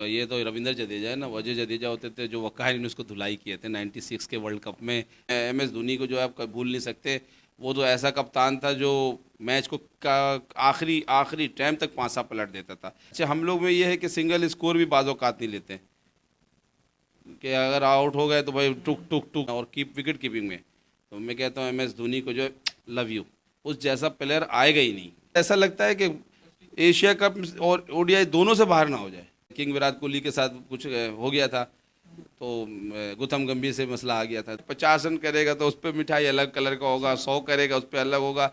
ये तो रविंद्र जडेजा है ना, अजय जडेजा होते थे जो वकाहर ने उसको धुलाई किए थे 96 के वर्ल्ड कप में। एमएस धोनी को जो है आप भूल नहीं सकते। वो तो ऐसा कप्तान था जो मैच को का आखिरी आखिरी टाइम तक पासा पलट देता था। अच्छा, हम लोग में ये है कि सिंगल स्कोर भी बाज़ औक़ात नहीं लेते कि अगर आउट हो गए तो भाई टुक टुक टुक, और विकेट कीपिंग में तो मैं कहता हूँ एमएस धोनी को जो है लव यू, उस जैसा प्लेयर आएगा ही नहीं। ऐसा लगता है कि एशिया कप और ओडीआई दोनों से बाहर ना हो जाए। किंग विराट कोहली के साथ कुछ हो गया था तो गौतम गंभीर से मसला आ गया था। 50 रन करेगा तो उस पर मिठाई अलग कलर का होगा, 100 करेगा उस पर अलग होगा।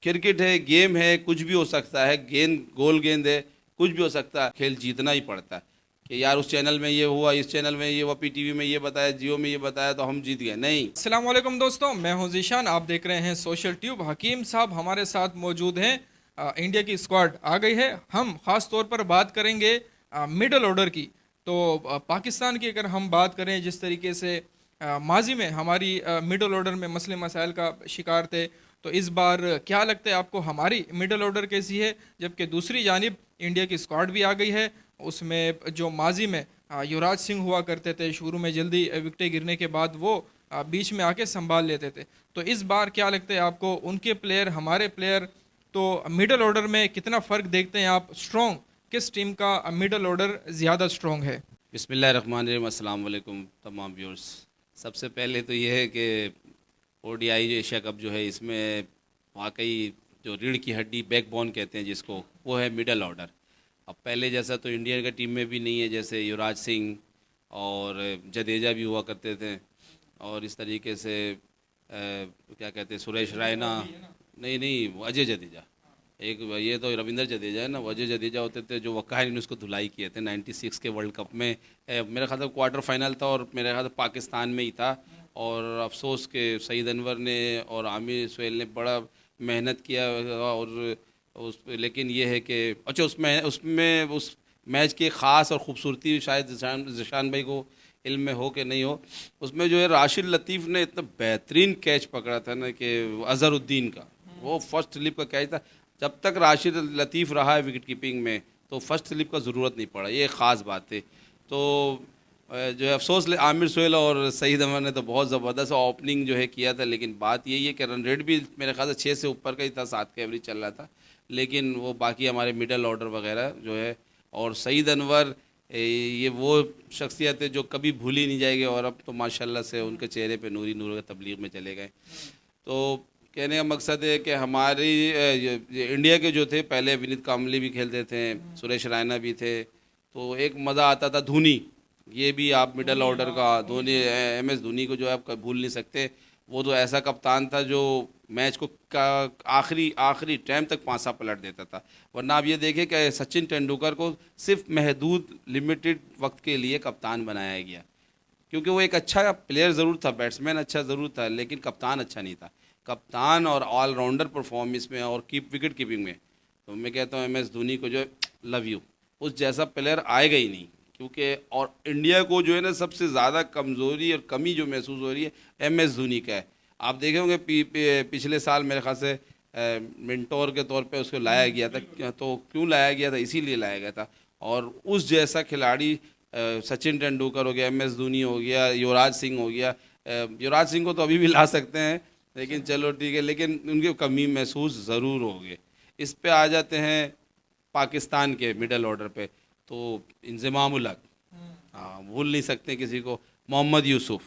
क्रिकेट है, गेम है, कुछ भी हो सकता है। गेंद गोल गेंद है, कुछ भी हो सकता है। खेल जीतना ही पड़ता है कि यार उस चैनल में ये हुआ, इस चैनल में ये हुआ, पीटीवी में ये बताया, जियो में ये बताया तो हम जीत गए, नहीं। अस्सलाम वालेकुम दोस्तों, मैं हूं जीशान। आप देख रहे हैं सोशल ट्यूब। हकीम साहब हमारे साथ मौजूद हैं। इंडिया की स्क्वाड आ गई है। हम ख़ास तौर पर बात करेंगे मिडल ऑर्डर की। तो पाकिस्तान की अगर हम बात करें, जिस तरीके से माजी में हमारी मिडल ऑर्डर में मसले मसाइल का शिकार थे, तो इस बार क्या लगता है आपको हमारी मिडल ऑर्डर कैसी है? जबकि दूसरी जानिब इंडिया की स्क्वाड भी आ गई है। उसमें जो माजी में युवराज सिंह हुआ करते थे, शुरू में जल्दी विकेटें गिरने के बाद वो बीच में आके संभाल लेते थे। तो इस बार क्या लगता है आपको, उनके प्लेयर हमारे प्लेयर, तो मिडल ऑर्डर में कितना फ़र्क देखते हैं आप? स्ट्रॉन्ग किस टीम का मिडल ऑर्डर ज़्यादा स्ट्रॉन्ग है? बिस्मिल्लाहिर्रहमानिर्रहीम, अस्सलाम वालेकुम तमाम व्यूअर्स। सबसे पहले तो ये है कि ओडीआई एशिया कप जो है, इसमें वाकई जो रीढ़ की हड्डी, बैकबोन कहते हैं जिसको, वो है मिडल ऑर्डर। अब पहले जैसा तो इंडिया का टीम में भी नहीं है। जैसे युवराज सिंह और जडेजा भी हुआ करते थे, और इस तरीके से क्या कहते हैं, सुरेश रैना, नहीं नहीं, वो अजय जडेजा। एक ये तो रविंद्र जडेजा है ना, वो अजय जडेजा होते थे जो वकाहर ने उसको धुलाई किए थे 96 के वर्ल्ड कप में। मेरा ख्याल था क्वार्टर फाइनल था और मेरे ख्याल पाकिस्तान में ही था। और अफसोस के सईद अनवर ने और आमिर सुहेल ने बड़ा मेहनत किया। और लेकिन ये है कि अच्छा, उसमें उस मैच की ख़ास और ख़ूबसूरती शायद ज़िशान भाई को इल्म में हो कि नहीं हो, उसमें जो है राशिद लतीफ़ ने इतना बेहतरीन कैच पकड़ा था ना कि अज़हरुद्दीन का, वो फर्स्ट स्लिप का कैच था। जब तक राशिद लतीफ़ रहा है विकेट कीपिंग में तो फर्स्ट स्लिप का ज़रूरत नहीं पड़ा, ये ख़ास बात है। तो जो है अफसोस आमिर सुहेल और सईद अमर ने तो बहुत ज़बरदस्त ओपनिंग जो है किया था। लेकिन बात यही है कि रन रेट भी मेरे ख्याल से 6 से ऊपर का ही था, 7 का एवरेज चल रहा था। लेकिन वो बाकी हमारे मिडल ऑर्डर वगैरह जो है, और सईद अनवर, ये वो शख्सियत है जो कभी भूली नहीं जाएगी। और अब तो माशाल्लाह से उनके चेहरे पे नूरी नूर तबलीग में चले गए। तो कहने का मकसद है कि हमारी इंडिया के जो थे, पहले विनीत कांबली भी खेलते थे, सुरेश रैना भी थे, तो एक मज़ा आता था। धोनी, ये भी आप मिडल ऑर्डर का धोनी, एमएस धोनी को जो है आप भूल नहीं सकते। वो तो ऐसा कप्तान था जो मैच को का आखिरी आखिरी टाइम तक पासा पलट देता था। वरना आप ये देखें कि सचिन तेंदुलकर को सिर्फ महदूद लिमिटेड वक्त के लिए कप्तान बनाया गया, क्योंकि वो एक अच्छा प्लेयर ज़रूर था, बैट्समैन अच्छा ज़रूर था, लेकिन कप्तान अच्छा नहीं था। कप्तान और ऑलराउंडर परफॉर्मेंस में और विकेट कीपिंग में तो मैं कहता हूँ एमएस धोनी को जो है लव यू, उस जैसा प्लेयर आएगा ही नहीं। क्योंकि और इंडिया को जो है ना, सबसे ज़्यादा कमज़ोरी और कमी जो महसूस हो रही है एमएस धोनी का है। आप देखे होंगे पिछले साल मेरे ख्याल से मिंटोर के तौर पे उसको लाया गया था। तो क्यों लाया गया था? इसीलिए लाया गया था। और उस जैसा खिलाड़ी सचिन तेंदुलकर हो गया, एमएस धोनी हो गया, युवराज सिंह हो गया। युवराज सिंह को तो अभी भी ला सकते हैं, लेकिन चलो ठीक है, लेकिन उनकी कमी महसूस ज़रूर होगी। इस पे आ जाते हैं पाकिस्तान के मिडल ऑर्डर पे, तो इंज़माम उल हक, हाँ भूल नहीं सकते किसी को। मोहम्मद यूसुफ,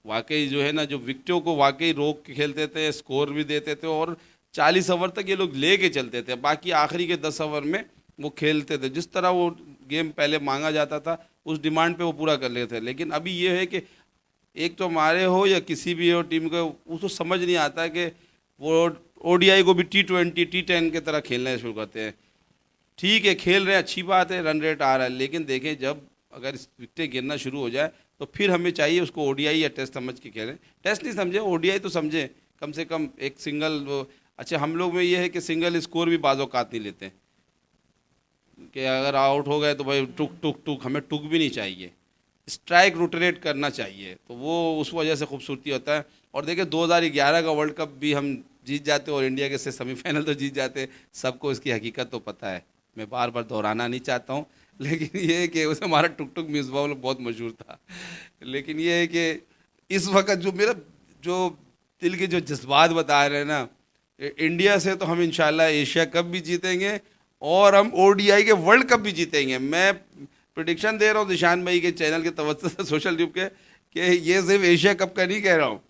वाकई जो है ना, जो विकेटों को वाकई रोक के खेलते थे, स्कोर भी देते थे, और 40 ओवर तक ये लोग ले के चलते थे। बाकी आखिरी के 10 ओवर में वो खेलते थे, जिस तरह वो गेम पहले मांगा जाता था उस डिमांड पे वो पूरा कर लेते थे। लेकिन अभी ये है कि एक तो हमारे हो या किसी भी हो टीम को, उसको समझ नहीं आता है कि वो ओडीआई को भी T20 T10 की तरह खेलना शुरू करते हैं। ठीक है, खेल रहे हैं, अच्छी बात है, रन रेट आ रहा है, लेकिन देखें जब अगर विकेटें गिरना शुरू हो जाए तो फिर हमें चाहिए उसको ओडीआई या टेस्ट समझ के खेलें। टेस्ट नहीं समझे, ओडीआई तो समझें, कम से कम एक सिंगल वो। अच्छा, हम लोग में ये है कि सिंगल स्कोर भी बाज़ औक़ात नहीं लेते कि अगर आउट हो गए तो भाई टुक टुक टुक, हमें टुक भी नहीं चाहिए, स्ट्राइक रोटेट करना चाहिए। तो वो उस वजह से खूबसूरती होता है। और देखिए 2011 का वर्ल्ड कप भी हम जीत जाते और इंडिया के से सेमीफाइनल तो जीत जाते, सबको इसकी हकीकत तो पता है, मैं बार बार दोहराना नहीं चाहता हूँ। लेकिन ये है कि उसे हमारा टुक टुक मिसबाह बहुत मशहूर था। लेकिन ये है कि इस वक्त जो मेरा जो दिल के जो जज्बात बता रहे हैं ना, इंडिया से तो हम इंशाल्लाह एशिया कप भी जीतेंगे और हम ओडीआई के वर्ल्ड कप भी जीतेंगे। मैं प्रिडिक्शन दे रहा हूँ निशान भाई के चैनल के तवज्जो से, सोशल ट्यूब के, कि ये सिर्फ एशिया कप का नहीं कह रहा हूँ,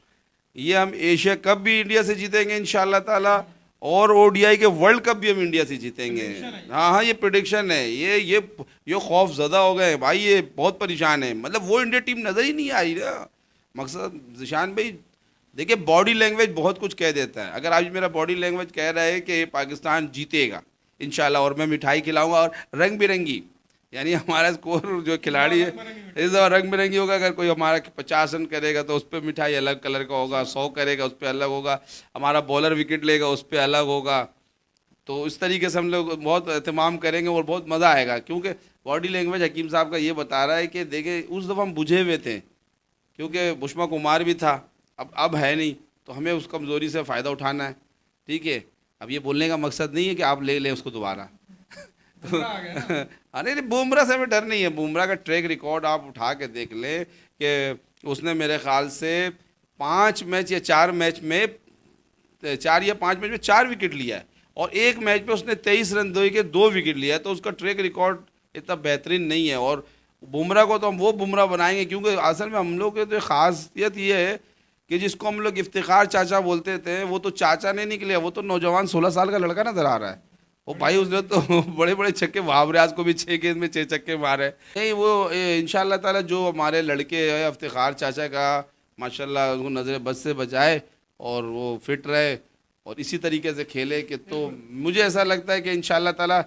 ये हम एशिया कप भी इंडिया से जीतेंगे इंशाल्लाह ताला, और ओडीआई के वर्ल्ड कप भी हम इंडिया से जीतेंगे। हाँ हाँ, ये प्रिडिक्शन है। ये खौफ ज़दा हो गए भाई, ये बहुत परेशान है। मतलब वो इंडिया टीम नज़र ही नहीं आ रही ना। मकसद निशान भाई देखिए, बॉडी लैंग्वेज बहुत कुछ कह देता है। अगर आज मेरा बॉडी लैंग्वेज कह रहा है कि पाकिस्तान जीतेगा इंशाल्लाह, और मैं मिठाई खिलाऊंगा और रंग बिरंगी, यानी हमारा स्कोर जो खिलाड़ी है इस दफ़ा रंग बिरंगी होगा। अगर कोई हमारा 50 रन करेगा तो उस पर मिठाई अलग कलर का होगा, 100 करेगा उस पर अलग होगा, हमारा बॉलर विकेट लेगा उस पर अलग होगा। तो इस तरीके से हम लोग बहुत एहतमाम करेंगे और बहुत मज़ा आएगा, क्योंकि बॉडी लैंग्वेज हकीम साहब का ये बता रहा है कि देखिए उस दफ़ा हम बुझे हुए थे, क्योंकि बुशमा कुमार भी था, अब है नहीं, तो हमें उस कमज़ोरी से फ़ायदा उठाना है। ठीक है, अब ये बोलने का मकसद नहीं है कि आप ले लें उसको दोबारा। अरे नहीं, बुमराह से हमें डर नहीं है। बुमराह का ट्रैक रिकॉर्ड आप उठा के देख लें कि उसने मेरे ख्याल से 5 मैच या 4 मैच में 4 या 5 मैच में 4 विकेट लिया है, और एक मैच में उसने 23 रन दे के 2 विकेट लिया है। तो उसका ट्रैक रिकॉर्ड इतना बेहतरीन नहीं है, और बुमराह को तो हम वो बुमराह बनाएंगे, क्योंकि असल में हम लोग की तो खासियत ये है कि जिसको हम लोग इफ्तिखार चाचा बोलते थे, वो तो चाचा नहीं निकले, वो तो नौजवान 16 साल का लड़का नजर आ रहा है। वो भाई उसने तो बड़े बड़े छक्के, वहाबरियाज को भी 6 गेंद में 6 छक्के मारे। नहीं, वो इंशाल्लाह ताला जो हमारे लड़के है इफ्तिखार चाचा का, माशाल्लाह उनको नज़र बद से बचाए और वो फिट रहे और इसी तरीके से खेले। कि तो मुझे ऐसा लगता है कि इंशाल्लाह ताला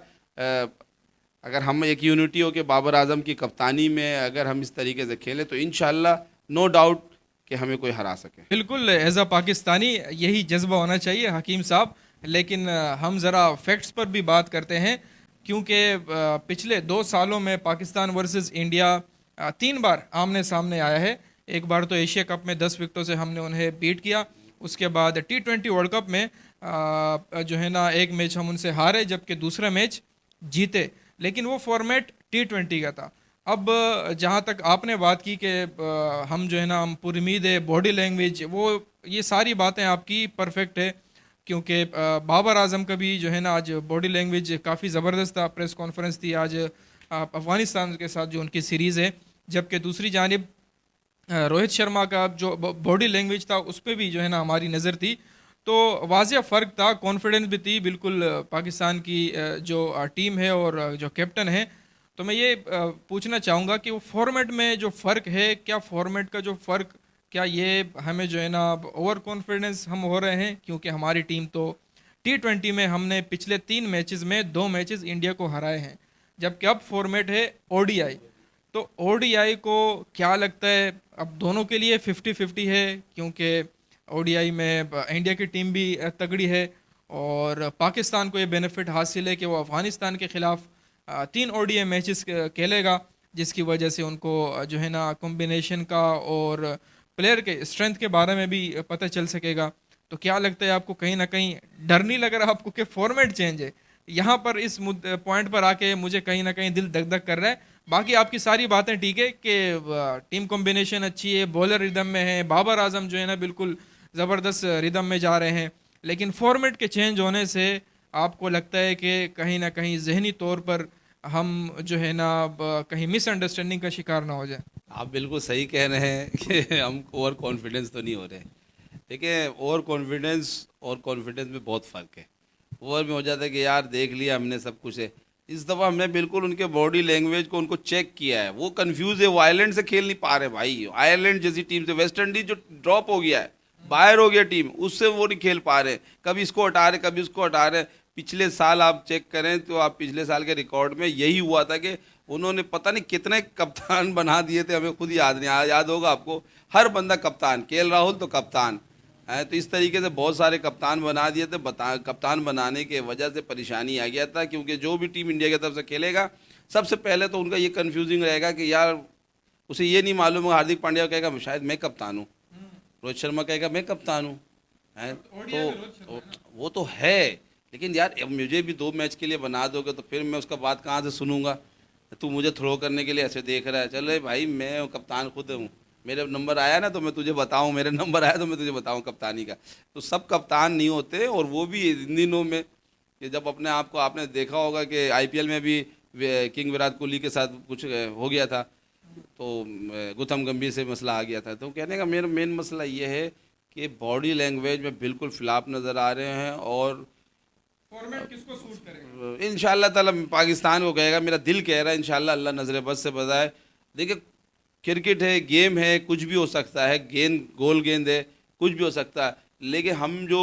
अगर हम एक यूनिटी हो के बाबर आजम की कप्तानी में अगर हम इस तरीके से खेलें तो इंशाल्लाह नो डाउट कि हमें कोई हरा सके। बिल्कुल, एज अ पाकिस्तानी यही जज्बा होना चाहिए हकीम साहब। लेकिन हम ज़रा फैक्ट्स पर भी बात करते हैं, क्योंकि पिछले 2 सालों में पाकिस्तान वर्सेस इंडिया 3 बार आमने सामने आया है। एक बार तो एशिया कप में 10 विकेटों से हमने उन्हें बीट किया, उसके बाद T20 वर्ल्ड कप में जो है ना एक मैच हम उनसे हारे, जबकि दूसरा मैच जीते। लेकिन वो फॉर्मेट T20 का था। अब जहाँ तक आपने बात की कि हम जो है ना हम पुरमीद है, बॉडी लैंग्वेज, वो ये सारी बातें आपकी परफेक्ट है, क्योंकि बाबर आजम का भी जो है ना आज बॉडी लैंग्वेज काफ़ी ज़बरदस्त था। प्रेस कॉन्फ्रेंस थी आज अफ़गानिस्तान के साथ जो उनकी सीरीज़ है, जबकि दूसरी जानिब रोहित शर्मा का जो बॉडी लैंग्वेज था उस पर भी जो है ना हमारी नज़र थी। तो वाज़िया फ़र्क था, कॉन्फिडेंस भी थी बिल्कुल पाकिस्तान की जो टीम है और जो कैप्टन है। तो मैं ये पूछना चाहूँगा कि वो फॉर्मेट में जो फ़र्क है, क्या फॉर्मेट का जो फ़र्क, क्या ये हमें जो है ना ओवर कॉन्फिडेंस हम हो रहे हैं? क्योंकि हमारी टीम तो T20 में हमने पिछले 3 मैचेस में 2 मैचेस इंडिया को हराए हैं, जबकि अब फॉर्मेट है ODI। तो ODI को क्या लगता है, अब दोनों के लिए 50-50 है, क्योंकि ODI में इंडिया की टीम भी तगड़ी है और पाकिस्तान को ये बेनिफिट हासिल है कि वो अफ़गानिस्तान के ख़िलाफ़ 3 ODI मैचेस खेलेगा, जिसकी वजह से उनको जो है ना कॉम्बिनेशन का और प्लेयर के स्ट्रेंथ के बारे में भी पता चल सकेगा। तो क्या लगता है आपको, कहीं ना कहीं डर नहीं लग रहा आपको कि फॉर्मेट चेंज है? यहाँ पर इस पॉइंट पर आके मुझे कहीं ना कहीं दिल धक धक कर रहा है। बाकी आपकी सारी बातें ठीक है कि टीम कॉम्बिनेशन अच्छी है, बॉलर रिदम में है, बाबर आजम जो है ना बिल्कुल ज़बरदस्त रिदम में जा रहे हैं, लेकिन फॉर्मेट के चेंज होने से आपको लगता है कि कहीं ना कहीं जहनी तौर पर हम जो है ना कहीं मिसअंडरस्टैंडिंग का शिकार ना हो जाए? आप बिल्कुल सही कह रहे हैं कि हम ओवर कॉन्फिडेंस तो नहीं हो रहे। देखिए, ओवर कॉन्फिडेंस और कॉन्फिडेंस में बहुत फ़र्क है। ओवर में हो जाता है कि यार देख लिया हमने सब कुछ है। इस दफ़ा हमने बिल्कुल उनके बॉडी लैंग्वेज को उनको चेक किया है। वो कंफ्यूज है, वो आयरलैंड से खेल नहीं पा रहे भाई। आयरलैंड जैसी टीम से वेस्ट इंडीज जो ड्रॉप हो गया है, बाहर हो गया टीम, उससे वो नहीं खेल पा रहे। कभी इसको हटा रहे, कभी उसको हटा रहे। पिछले साल आप चेक करें तो आप पिछले साल के रिकॉर्ड में यही हुआ था कि उन्होंने पता नहीं कितने कप्तान बना दिए थे, हमें खुद याद नहीं। याद होगा आपको, हर बंदा कप्तान, KL राहुल तो कप्तान है। तो इस तरीके से बहुत सारे कप्तान बना दिए थे। कप्तान बनाने के वजह से परेशानी आ गया था, क्योंकि जो भी टीम इंडिया की तरफ से खेलेगा सबसे पहले तो उनका ये कन्फ्यूजिंग रहेगा कि यार उसे ये नहीं मालूम है। हार्दिक पांड्या कहेगा शायद मैं कप्तान हूँ, रोहित शर्मा कहेगा मैं कप्तान हूँ, तो वो तो है। लेकिन यार मुझे भी 2 मैच के लिए बना दोगे तो फिर मैं उसका बात कहाँ से सुनूंगा? तू मुझे थ्रो करने के लिए ऐसे देख रहा है, चल रे भाई मैं कप्तान खुद हूँ, मेरे नंबर आया ना तो मैं तुझे बताऊँ, मेरे नंबर आया तो मैं तुझे बताऊँ कप्तानी का। तो सब कप्तान नहीं होते, और वो भी इन दिनों में कि जब अपने आप को आपने देखा होगा कि आईपीएल में भी किंग विराट कोहली के साथ कुछ हो गया था, तो गौतम गंभीर से मसला आ गया था। तो कहने का मेरा मेन मसला ये है कि बॉडी लैंग्वेज में बिल्कुल फ्लॉप नज़र आ रहे हैं, और फॉर्मेट किसको सूट करेगा? इंशाल्लाह ताला पाकिस्तान को कहेगा, मेरा दिल कह रहा है इंशाल्लाह, अल्लाह नजर बद से बचाए। देखिए क्रिकेट है, गेम है, कुछ भी हो सकता है, गेंद गोल गेंद है, कुछ भी हो सकता है, लेकिन हम जो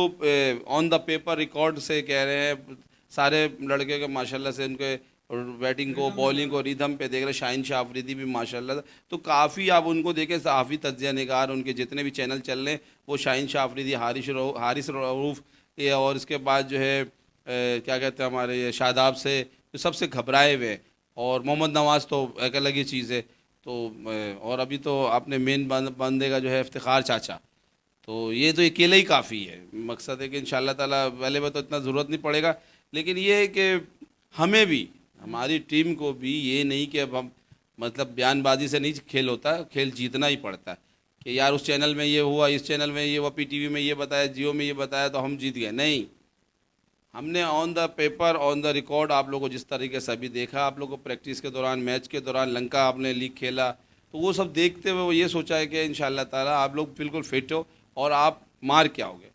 ऑन द पेपर रिकॉर्ड से कह रहे हैं, सारे लड़के के माशाल्लाह से उनके बैटिंग को, बॉलिंग को, रिदम पे देख रहे, शाहीन शाह अफरीदी भी माशाल्लाह, तो काफ़ी आप उनको देखें, सहाफ़ी तज्ज़िया निगार उनके जितने भी चैनल चल रहे हैं, वो शाहीन शाह अफरीदी, हारिस रऊफ़, ये और इसके बाद जो है क्या कहते हैं हमारे ये शादाब से, तो सबसे घबराए हुए, और मोहम्मद नवाज़ तो एक अलग ही चीज़ है। तो और अभी तो आपने मेन बंदे का जो है इफ्तिखार चाचा, तो ये तो अकेले ही काफ़ी है। मकसद है कि इंशाल्लाह ताला पहले में तो इतना ज़रूरत नहीं पड़ेगा, लेकिन ये है कि हमें भी, हमारी टीम को भी ये नहीं कि अब हम मतलब बयानबाजी से नहीं खेल होता, खेल जीतना ही पड़ता है कि यार उस चैनल में ये हुआ, इस चैनल में ये हुआ, पीटीवी में ये बताया, जियो में ये बताया तो हम जीत गए। नहीं, हमने on the paper, on the record आप लोगों को जिस तरीके से अभी देखा, आप लोगों को प्रैक्टिस के दौरान, मैच के दौरान, लंका आपने लीग खेला, तो वो सब देखते हुए वो ये सोचा है कि इंशाल्लाह ताला आप लोग बिल्कुल फिट हो और आप मार के आओगे।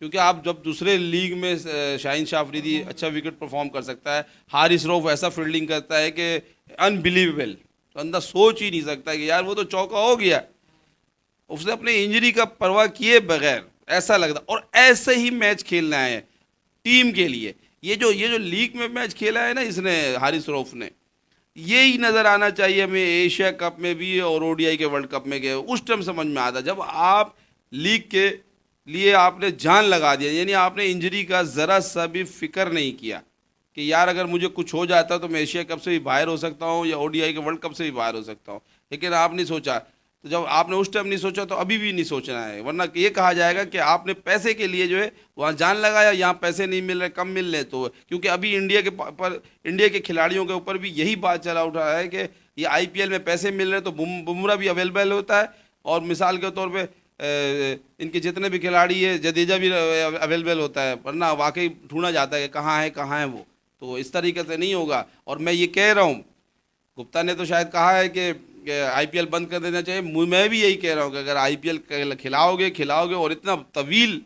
क्योंकि आप जब दूसरे लीग में शाहीन शाह अफरीदी अच्छा विकेट परफॉर्म कर सकता है, हारिस रऊफ ऐसा फील्डिंग करता है कि अनबिलीवेबल, तो अंदर सोच ही नहीं सकता कि यार वो तो चौका हो गया, उसने अपने इंजरी का परवाह किए बगैर, ऐसा लगता। और ऐसे ही मैच खेलना है टीम के लिए। ये जो लीग में मैच खेला है ना इसने, हारिस रऊफ ने, यही नज़र आना चाहिए हमें एशिया कप में भी और ओडीआई के वर्ल्ड कप में गए, उस टाइम समझ में आता जब आप लीग के लिए आपने जान लगा दिया, यानी आपने इंजरी का ज़रा सा भी फिक्र नहीं किया कि यार अगर मुझे कुछ हो जाता तो मैं एशिया कप से भी बाहर हो सकता हूँ या ओडीआई के वर्ल्ड कप से भी बाहर हो सकता हूँ, लेकिन आपने सोचा। तो जब आपने उस टाइम नहीं सोचा तो अभी भी नहीं सोचना है, वरना ये कहा जाएगा कि आपने पैसे के लिए जो है वहाँ जान लगाया, यहाँ पैसे नहीं मिल रहे, कम मिल रहे। तो क्योंकि अभी इंडिया के खिलाड़ियों के ऊपर भी यही बात चला उठा है कि ये आईपीएल में पैसे मिल रहे हैं तो बुमराह भी अवेलेबल होता है, और मिसाल के तौर पर इनके जितने भी खिलाड़ी है, जडेजा भी अवेलेबल होता है, वरना वाकई ढूंढा जाता है कि कहाँ है वो। तो इस तरीके से नहीं होगा। और मैं ये कह रहा हूँ, गुप्ता ने तो शायद कहा है कि आईपीएल बंद कर देना चाहिए, मैं भी यही कह रहा हूँ कि अगर आईपीएल खिलाओगे और इतना तवील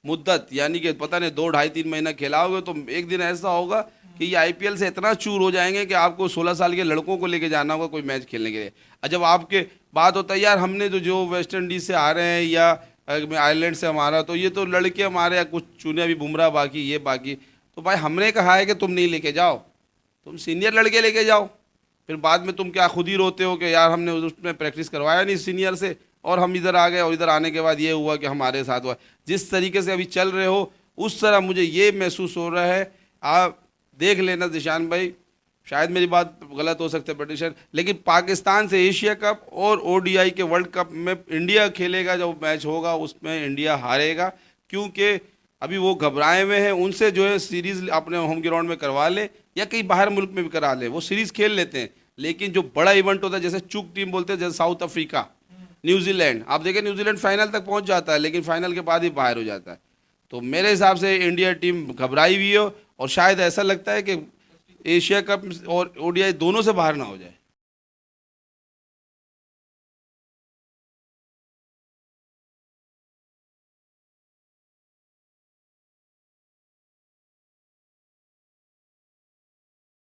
मुद्दत, यानी कि पता नहीं 2, 2.5, 3 महीना खिलाओगे, तो एक दिन ऐसा होगा कि ये आईपीएल से इतना चूर हो जाएंगे कि आपको 16 साल के लड़कों को लेके जाना होगा कोई मैच खेलने के लिए। जब आपके बात होता है यार हमने तो जो वेस्ट इंडीज़ से आ रहे हैं या आयरलैंड से हमारा, तो ये तो लड़के हमारे या कुछ चुने अभी बुमराह बाकी, ये बाकी, तो भाई हमने कहा है कि तुम नहीं लेके जाओ, तुम सीनियर लड़के लेके जाओ। फिर बाद में तुम क्या खुद ही रोते हो कि यार हमने उसमें प्रैक्टिस करवाया नहीं सीनियर से, और हम इधर आ गए, और इधर आने के बाद ये हुआ कि हमारे साथ हुआ। जिस तरीके से अभी चल रहे हो उस तरह मुझे ये महसूस हो रहा है, आप देख लेना जिशान भाई, शायद मेरी बात गलत हो सकती है प्रेडिक्शन, लेकिन पाकिस्तान से एशिया कप और ओडीआई के वर्ल्ड कप में इंडिया खेलेगा, जो मैच होगा उसमें इंडिया हारेगा, क्योंकि अभी वो घबराए हुए हैं। उनसे जो है सीरीज़ अपने होम ग्राउंड में करवा ले या कहीं बाहर मुल्क में भी करा ले, वो सीरीज़ खेल लेते हैं, लेकिन जो बड़ा इवेंट होता है, जैसे चूक टीम बोलते हैं, जैसे साउथ अफ्रीका, न्यूजीलैंड, आप देखें न्यूजीलैंड फाइनल तक पहुंच जाता है, लेकिन फाइनल के बाद ही बाहर हो जाता है। तो मेरे हिसाब से इंडिया टीम घबराई हुई हो, और शायद ऐसा लगता है कि एशिया कप और ओडीआई दोनों से बाहर ना हो जाए।